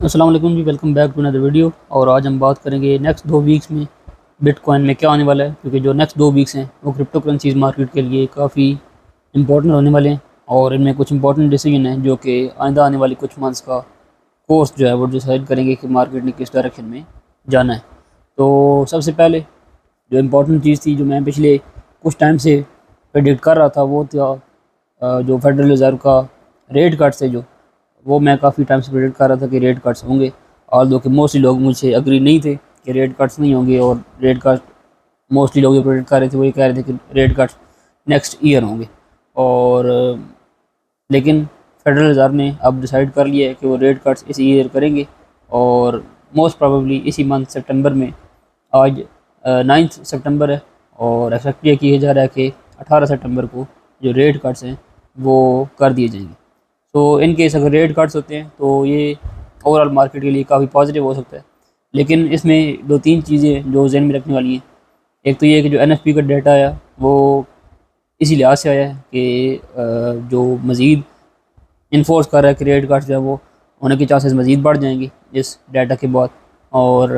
अस्सलाम वालेकुम जी, welcome back to another video. और आज हम बात करेंगे नेक्स्ट 2 वीक्स में बिटकॉइन में क्या आने वाला है, क्योंकि जो नेक्स्ट 2 वीक्स हैं वो क्रिप्टो करेंसीज मार्केट के लिए काफ़ी इंपॉर्टेंट होने वाले हैं। और इनमें कुछ इंपॉर्टेंट डिसीजन हैं जो कि आइंदा आने वाली कुछ मंथ्स का कोर्स जो है वो डिसाइड करेंगे कि मार्केट ने किस डायरेक्शन में जाना है। तो सबसे पहले जो इम्पोर्टेंट चीज़ थी, जो मैं पिछले कुछ टाइम से प्रेडिक्ट कर रहा था, वो था जो फेडरल रिज़र्व का रेट कट्स है, जो वो मैं काफ़ी टाइम से प्रेडिक्ट कर रहा था कि रेट कट्स होंगे। और दो कि मोस्टली लोग मुझसे एग्री नहीं थे कि रेट कट्स नहीं होंगे, और रेट कट मोस्टली लोग जो प्रेडिक्ट कर रहे थे वो ये कह रहे थे कि रेट कट्स नेक्स्ट ईयर होंगे। और लेकिन फेडरल रिज़र्व ने अब डिसाइड कर लिया है कि वो रेट कट्स इसी ईयर करेंगे। और मोस्ट प्रोबेबली इसी मंथ सितंबर में, आज 9 सितंबर है, और एक्सपेक्ट ये किया जा रहा है कि 18 सितंबर को जो रेट कट्स हैं वो कर दिए जाएंगे। तो इन केस अगर रेट कट्स होते हैं तो ये ओवरऑल मार्केट के लिए काफ़ी पॉजिटिव हो सकता है। लेकिन इसमें दो तीन चीज़ें जो जहन में रखने वाली हैं। एक तो ये कि जो एनएफपी का डाटा आया वो इसी लिहाज से आया है कि जो मज़ीद इन्फोर्स कर रहा है कि रेट कार्ड्स जो है वो होने के चांसेस मज़ीद बढ़ जाएंगे इस डाटा के बाद। और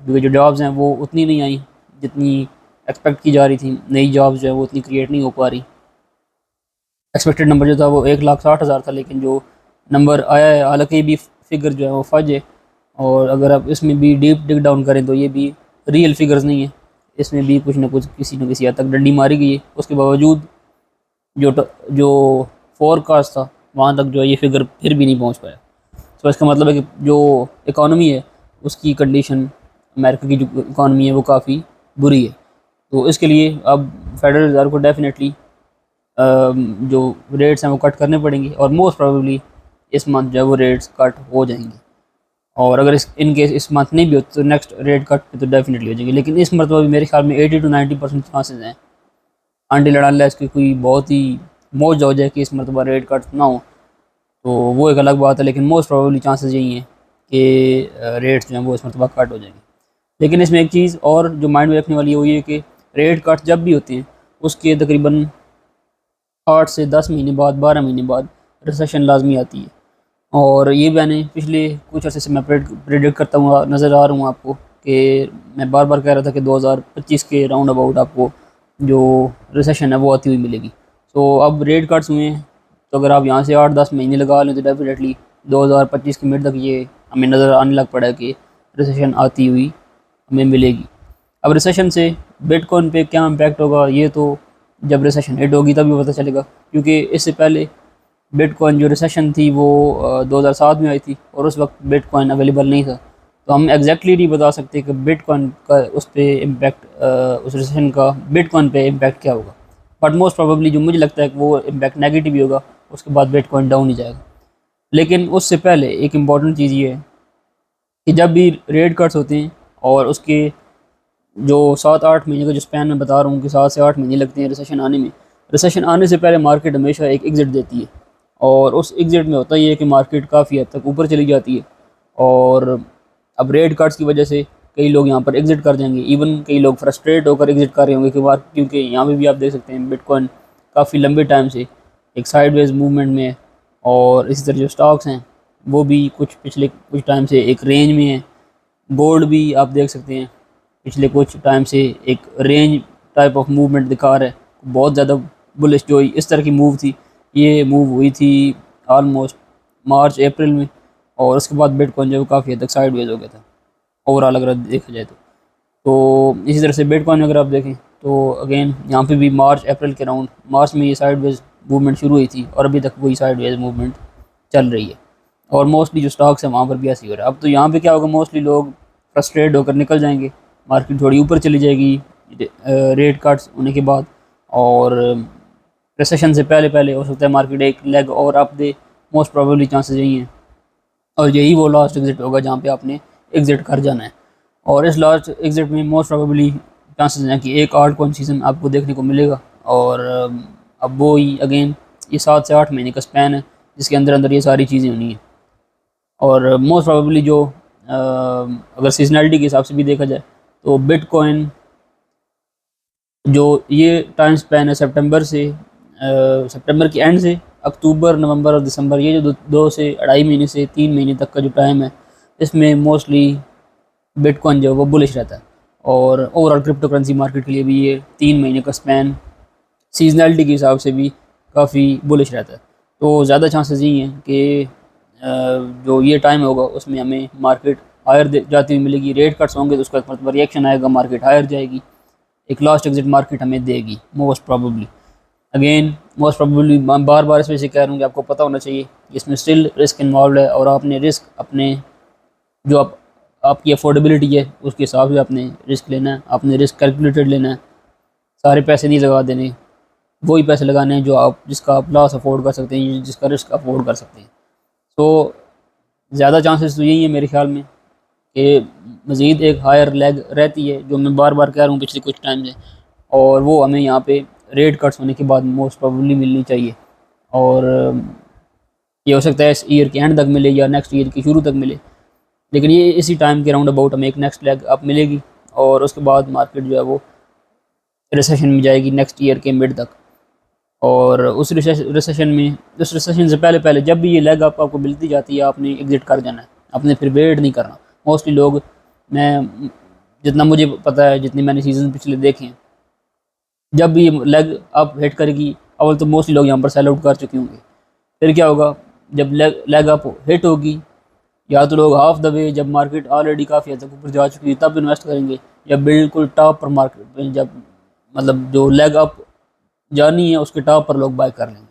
क्योंकि जो जॉब्स हैं वो उतनी नहीं आई जितनी एक्सपेक्ट की जा रही थी, नई जॉब्स जो है वो उतनी क्रिएट नहीं हो पा रही। एक्सपेक्टेड नंबर जो था वो 1,60,000 था, लेकिन जो नंबर आया है, हालांकि ये भी फिगर जो है वो फज है। और अगर आप इसमें भी डीप डिग डाउन करें तो ये भी रियल फिगर्स नहीं है। इसमें भी कुछ ना कुछ किसी न किसी हद तक डंडी मारी गई है। उसके बावजूद जो फोरकास्ट था वहाँ तक जो है ये फिगर फिर भी नहीं पहुँच पाया। तो इसका मतलब है कि जो इकॉनमी है उसकी कंडीशन, अमेरिका की जो इकॉनमी है वो काफ़ी बुरी है। तो इसके लिए अब फेडरल रिज़र्व को डेफिनेटली जो रेट्स हैं वो कट करने पड़ेंगे, और मोस्ट प्रोबेबली इस मंथ जो है वो रेट्स कट हो जाएंगे। और अगर इस इन केस इस मंथ नहीं भी होते तो नेक्स्ट रेट कट पे तो डेफिनेटली हो जाएंगे। लेकिन इस मरतबा भी मेरे ख्याल में 80 to 90% चांसेस हैं, आंटी लड़ा इसकी कोई बहुत ही मौज हो जाए कि इस मरतबा रेट कट ना हो, तो वो एक अलग बात है। लेकिन मोस्ट प्रोबेबली चांसेस यही हैं कि रेट्स जो हैं वो इस मरतबा कट हो जाएंगे। लेकिन इसमें एक चीज़ और जो माइंड में रखने वाली है वो ये कि रेट कट जब भी होते हैं उसके तकरीबन 8 से 10 महीने बाद, 12 महीने बाद रिसेशन लाजमी आती है। और ये मैंने पिछले कुछ अर्से से मैं प्रेडिक्ट करता हुआ नज़र आ रहा हूँ आपको, कि मैं बार बार कह रहा था कि 2025 के राउंड अबाउट आपको जो रिसेशन है वो आती हुई मिलेगी। तो अब रेट कट्स हुए हैं, तो अगर आप यहाँ से 8-10 महीने लगा लें तो डेफिनेटली 2025 के मिड तक ये हमें नज़र आने लग पड़ा है कि रिसेशन आती हुई हमें मिलेगी। अब रिसेशन से बिटकॉइन पे क्या इम्पैक्ट होगा, ये तो जब रिसेशन हिट होगी तभी पता चलेगा। क्योंकि इससे पहले बिटकॉइन जो रिसेशन थी वो 2007 में आई थी, और उस वक्त बिटकॉइन अवेलेबल नहीं था। तो हम एग्जैक्टली नहीं बता सकते कि बिटकॉइन का उस पर इम्पैक्ट, उस रिसेशन का बिटकॉइन पे इम्पैक्ट क्या होगा। बट मोस्ट प्रोबेबली जो मुझे लगता है कि वो इम्पैक्ट नेगेटिव ही होगा, उसके बाद बिटकॉइन डाउन ही जाएगा। लेकिन उससे पहले एक इम्पॉर्टेंट चीज़ ये है कि जब भी रेट कट्स होते हैं और उसके जो 7-8 महीने का जो स्पैन मैं बता रहा हूँ कि 7 से 8 महीने लगते हैं रिसेशन आने में, रिसेशन आने से पहले मार्केट हमेशा एक एग्ज़िट देती है। और उस एग्ज़िट में होता ही है कि मार्केट काफ़ी हद तक ऊपर चली जाती है। और अब रेट कट्स की वजह से कई लोग यहाँ पर एग्ज़िट कर जाएंगे, इवन कई लोग फ्रस्ट्रेट होकर एग्ज़िट कर रहे होंगे कि बार, क्योंकि यहाँ पे भी आप देख सकते हैं बिटकॉइन काफ़ी लंबे टाइम से एक साइडवेज मूवमेंट में है। और इसी तरह जो स्टॉक्स हैं वो भी कुछ पिछले कुछ टाइम से एक रेंज में है। गोल्ड भी आप देख सकते हैं पिछले कुछ टाइम से एक रेंज टाइप ऑफ मूवमेंट दिखा रहा है। बहुत ज़्यादा बुलिश जो इस तरह की मूव थी, ये मूव हुई थी ऑलमोस्ट मार्च अप्रैल में। और उसके बाद बिटकॉइन जो है काफ़ी हद तक साइडवेज हो गया था ओवरऑल अगर देखा जाए तो इसी तरह से बिटकॉइन अगर आप देखें तो अगेन यहाँ पे भी मार्च अप्रैल के राउंड, मार्च में ये साइडवेज मूवमेंट शुरू हुई थी और अभी तक वही साइडवेज मूवमेंट चल रही है। और मोस्टली जो स्टॉक्स हैं वहाँ पर भी ऐसे ही हो रहा है। अब तो यहाँ पे क्या होगा, मोस्टली लोग फ्रस्ट्रेट होकर निकल जाएंगे, मार्केट थोड़ी ऊपर चली जाएगी रेट कट्स होने के बाद। और रिसेशन से पहले पहले हो सकता है मार्केट एक लेग और अप दे, मोस्ट प्रोबेबली चांसेस यही हैं। और यही वो लास्ट एग्ज़िट होगा जहाँ पे आपने एग्ज़िट कर जाना है। और इस लास्ट एग्ज़िट में मोस्ट प्रोबेबली चांसेस हैं कि एक आर्ट कॉइन सीजन आपको देखने को मिलेगा। और अब वो ही अगेन ये 7 से 8 महीने का स्पैन है जिसके अंदर अंदर ये सारी चीज़ें होनी हैं। और मोस्ट प्रोबेबली जो अगर सीजनलिटी के हिसाब से भी देखा जाए तो बिटकॉइन जो ये टाइम स्पैन है सितंबर के एंड से अक्टूबर, नवंबर और दिसंबर, ये जो 2 से 2.5 महीने से 3 महीने तक का जो टाइम है इसमें मोस्टली बिटकॉइन जो है वो बुलिश रहता है, और ओवरऑल क्रिप्टो करेंसी मार्केट के लिए भी ये 3 महीने का स्पैन सीजनैलिटी के हिसाब से भी काफ़ी बुलिश रहता है। तो ज़्यादा चांसेस यही हैं कि जो ये टाइम होगा उसमें हमें मार्केट हायर जाती हुई मिलेगी, रेट कट्स होंगे तो उसका मतलब रिएक्शन आएगा, मार्केट हायर जाएगी, एक लास्ट एग्जिट मार्केट हमें देगी most probably. Again most probably बार बार इस वजह से कह रहा हूँ कि आपको पता होना चाहिए कि इसमें स्टिल रिस्क इन्वॉल्व है, और आपने रिस्क अपने जो आपकी अफोर्डेबिलिटी है उसके हिसाब से आपने रिस्क लेना है, आपने रिस्क कैलकुलेटेड लेना है। सारे पैसे नहीं लगा देने, वही पैसे लगाने हैं जो आप जिसका आप लॉस अफोर्ड कर सकते हैं, जिसका रिस्क अफोर्ड कर सकते हैं। तो ज़्यादा चांसेस तो यही है मेरे ख्याल में कि मज़ीद एक हायर लेग रहती है, जो मैं बार बार कह रहा हूँ पिछले कुछ टाइम से, और वो हमें यहाँ पे रेट कट्स होने के बाद मोस्ट प्रोबेबली मिलनी चाहिए। और ये हो सकता है इस ईयर के एंड तक मिले या नेक्स्ट ईयर की शुरू तक मिले, लेकिन ये इसी टाइम के राउंड अबाउट हमें एक नेक्स्ट लेग अप मिलेगी, और उसके बाद मार्केट जो है वो रिसेशन में जाएगी नेक्स्ट ईयर के मिड तक। और उस रिसेशन में, उस रिसेशन से पहले पहले जब भी ये लेग अप आपको मिलती जाती है, आपने एग्जिट कर जाना है, आपने फिर वेट नहीं करना। मोस्टली लोग, मैं जितना मुझे पता है, जितने मैंने सीजन पिछले देखे हैं, जब भी ये लेग अप हिट करेगी, अव्वल तो मोस्टली लोग यहाँ पर सेल आउट कर चुके होंगे। फिर क्या होगा, जब लेग अप हिट होगी, या तो लोग हाफ द वे, जब मार्केट ऑलरेडी काफ़ी हद तक ऊपर जा चुकी है तब इन्वेस्ट करेंगे, या बिल्कुल टॉप पर मार्केट में, जब मतलब जो लेग अप जानी है उसके टॉप पर लोग बाय कर लेंगे।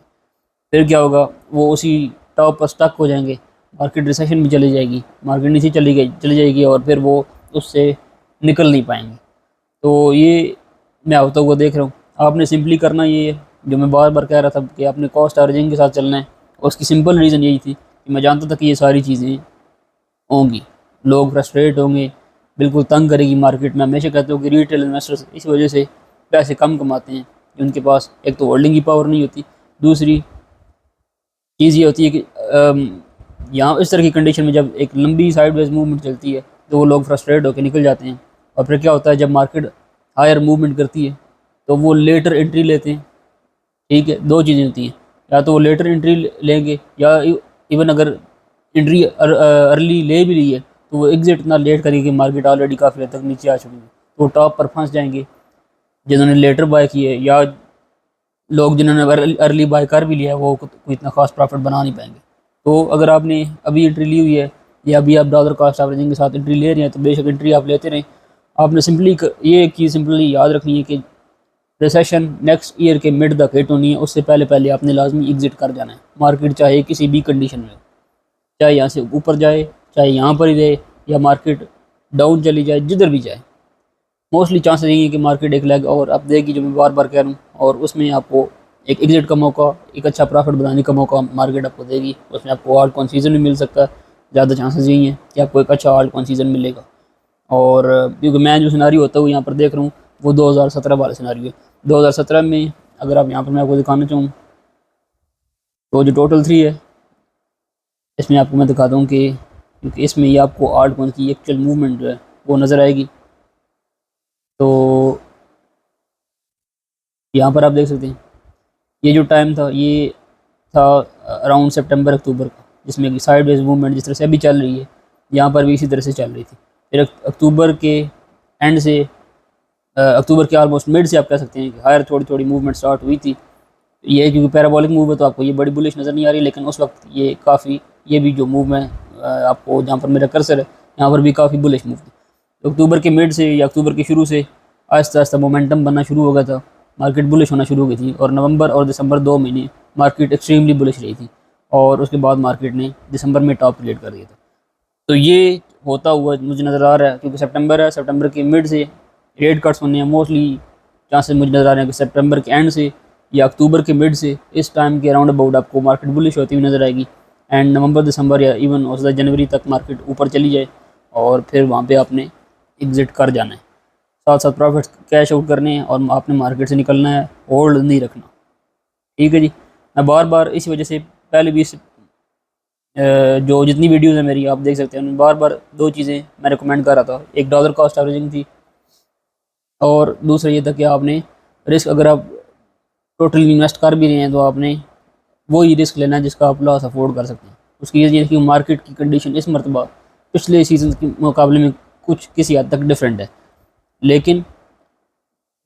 फिर क्या होगा, वो उसी टॉप पर स्टक हो जाएंगे, मार्केट रिसेशन में चली जाएगी, मार्केट नीचे चली जाएगी, और फिर वो उससे निकल नहीं पाएंगे। तो ये मैं होता हुआ देख रहा हूँ। आपने सिंपली करना ये है, जो मैं बार बार कह रहा था कि आपने कॉस्ट एवरेजिंग के साथ चलना है, और उसकी सिंपल रीज़न यही थी कि मैं जानता था कि ये सारी चीज़ें होंगी, लोग फ्रस्ट्रेट होंगे, बिल्कुल तंग करेगी मार्केट। में हमेशा कहता हूँ कि रिटेल इन्वेस्टर्स इस वजह से पैसे कम कमाते हैं कि उनके पास एक तो होल्डिंग की पावर नहीं होती, दूसरी चीज़ ये होती है कि यहाँ इस तरह की कंडीशन में जब एक लंबी साइडवेज मूवमेंट चलती है तो वो लोग फ्रस्ट्रेट होकर निकल जाते हैं। और फिर क्या होता है, जब मार्केट हायर मूवमेंट करती है तो वो लेटर एंट्री लेते हैं। ठीक है, दो चीज़ें होती हैं, या तो वो लेटर एंट्री लेंगे, या इवन अगर एंट्री अर्ली ले भी ली है तो वो एग्जिट इतना लेट करेंगे कि मार्केट ऑलरेडी काफ़ी हद तक नीचे आ चुकी है, तो वो टॉप पर फंस जाएंगे जिन्होंने लेटर बाय किए, या लोग जिन्होंने अर्ली बाय कर भी लिया है वो कोई इतना खास प्रॉफिट बना नहीं पाएंगे। तो अगर आपने अभी एंट्री ली हुई है, या अभी आप डॉलर कॉस्ट एवरेजिंग के साथ एंट्री ले रहे हैं, तो बेशक एंट्री आप लेते रहें। आपने सिंपली ये एक चीज़ सिंपली याद रखनी है कि रिसेशन नेक्स्ट ईयर के मिड तक हिट होनी है, उससे पहले पहले आपने लाजमी एग्जिट कर जाना है। मार्केट चाहे किसी भी कंडीशन में हो, चाहे यहाँ से ऊपर जाए, चाहे यहाँ पर ही रहे, या मार्केट डाउन चली जाए, जिधर भी जाए, मोस्टली चांसेस यही है कि मार्केट एक लेग और आप देगी, जो मैं बार बार कह रहा हूँ, और उसमें आपको एक एग्जिट का मौका, एक अच्छा प्रॉफिट बनाने का मौका मार्केट आपको देगी। उसमें आपको आल्ट कौन सीज़न भी मिल सकता है, ज़्यादा चांसेस यही हैं कि आपको एक अच्छा आल्ट कौन सीज़न मिलेगा। और क्योंकि मैं जो सिनारी होता हूँ यहाँ पर देख रहा हूँ वो 2017 वाला सिनारी है। 2017 में अगर आप यहाँ पर मैं आपको दिखाना चाहूँ तो जो टोटल 3 है, इसमें आपको मैं दिखाता हूँ कि क्योंकि इसमें ये आपको आल्ट कौन की एक्चुअल मूवमेंट जो है वो नज़र आएगी। तो यहाँ पर आप देख सकते हैं ये जो टाइम था ये था अराउंड सितंबर अक्टूबर का, जिसमें कि साइडवेज मूवमेंट जिस तरह से अभी चल रही है यहाँ पर भी इसी तरह से चल रही थी। फिर अक्टूबर के एंड से अक्टूबर के ऑलमोस्ट मिड से आप कह सकते हैं कि हायर थोड़ी थोड़ी मूवमेंट स्टार्ट हुई थी। ये क्योंकि पैराबोलिक मूव है तो आपको ये बड़ी बुलिश नज़र नहीं आ रही, लेकिन उस वक्त ये काफ़ी, ये भी जो मूव है आपको जहाँ पर मेरा कर्सर है यहाँ पर भी काफ़ी बुलिश मूव थी। तो अक्टूबर के मिड से या अक्टूबर के शुरू से आहिस्ता आहिस्ता मोमेंटम बनना शुरू हो गया था, मार्केट बुलिश होना शुरू हो गई थी, और नवंबर और दिसंबर 2 महीने मार्केट एक्सट्रीमली बुलिश रही थी, और उसके बाद मार्केट ने दिसंबर में टॉप क्रिएट कर दिया था। तो ये होता हुआ मुझे नज़र आ रहा है, क्योंकि सितंबर है, सितंबर के मिड से रेट कट्स होने हैं मोस्टली, चांसेस मुझे नज़र आ रहे हैं कि सितंबर के एंड से या अक्टूबर के मिड से इस टाइम के अराउंड अबाउट आपको मार्केट बुलिश होती हुई नज़र आएगी। एंड नवंबर दिसंबर या इवन हो सकता है जनवरी तक मार्केट ऊपर चली जाए, और फिर वहाँ पे आपने एग्ज़िट कर जाना है, साथ साथ प्रॉफिट कैश आउट करने हैं, और आपने मार्केट से निकलना है, होल्ड नहीं रखना। ठीक है जी। मैं बार बार इसी वजह से पहले भी जो जितनी वीडियोज़ है मेरी आप देख सकते हैं, उनमें बार बार दो चीज़ें मैं रिकमेंड कर रहा था, एक डॉलर कॉस्ट एवरेजिंग थी, और दूसरा ये था कि आपने रिस्क, अगर आप टोटली इन्वेस्ट कर भी रहे हैं तो आपने वही रिस्क लेना है जिसका आप लॉस अफोर्ड कर सकते हैं। उसकी ये है कि मार्केट की कंडीशन इस मरतबा पिछले सीज़न के मुकाबले में कुछ किसी हद तक डिफरेंट है, लेकिन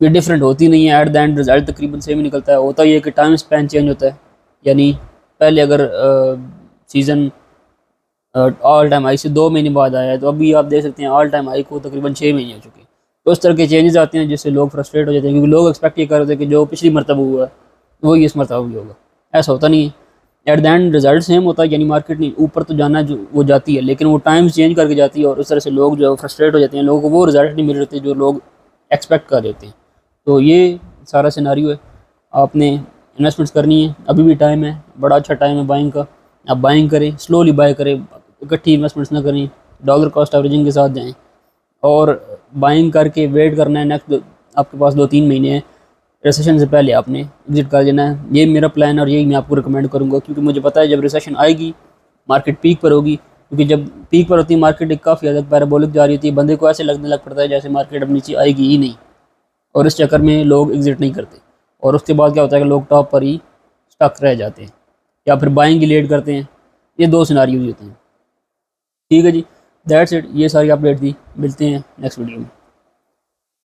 ये डिफरेंट होती नहीं है। एट द एंड रिजल्ट तकरीबन सेम ही निकलता है। होता ये है कि टाइम स्पैन चेंज होता है, यानी पहले अगर सीज़न ऑल टाइम हाई से 2 महीने बाद आया है, तो अभी आप देख सकते हैं ऑल टाइम हाई को तकरीबन 6 महीने हो चुके हैं। तो इस तरह के चेंजेस आते हैं जिससे लोग फ्रस्ट्रेट हो जाते हैं, क्योंकि लोग एक्सपेक्ट ये कर रहे थे कि जो पिछली मरतबा हुआ है वही इस मरतबा भी होगा। ऐसा होता नहीं है। At the end result same होता है, यानी मार्केट ने ऊपर तो जाना जो वो जाती है, लेकिन वो टाइम चेंज करके जाती है, और उस तरह से लोग जो फ्रस्ट्रेट हो जाते हैं, लोगों को वो रिजल्ट नहीं मिल रहे थे जो लोग एक्सपेक्ट कर रहे होते हैं। तो ये सारा सिनारियो है। आपने इन्वेस्टमेंट्स करनी है, अभी भी टाइम है, बड़ा अच्छा टाइम है बाइंग का। आप बाइंग करें, स्लोली बाय करें, इकट्ठी इन्वेस्टमेंट्स ना करें, डॉलर कॉस्ट एवरेजिंग के साथ जाएं, और बाइंग करके वेट करना है। नेक्स्ट आपके पास 2-3 महीने हैं, रिसेशन से पहले आपने एग्जिट कर लेना है। ये मेरा प्लान है और यही मैं आपको रिकमेंड करूँगा, क्योंकि मुझे पता है जब रिसेशन आएगी मार्केट पीक पर होगी, क्योंकि जब पीक पर होती है मार्केट एक काफ़ी हद तक पैराबोलिक जा रही होती है, बंदे को ऐसे लगने लग पड़ता है जैसे मार्केट अब नीचे आएगी ही नहीं, और इस चक्कर में लोग एग्जिट नहीं करते, और उसके बाद क्या होता है कि लोग टॉप पर ही स्टक रह जाते हैं, या फिर बाइंग की लेट करते हैं। ये दो सिनारियोज होते हैं। ठीक है जी, दैट्स इट, ये सारी अपडेट थी। मिलते हैं नेक्स्ट वीडियो में।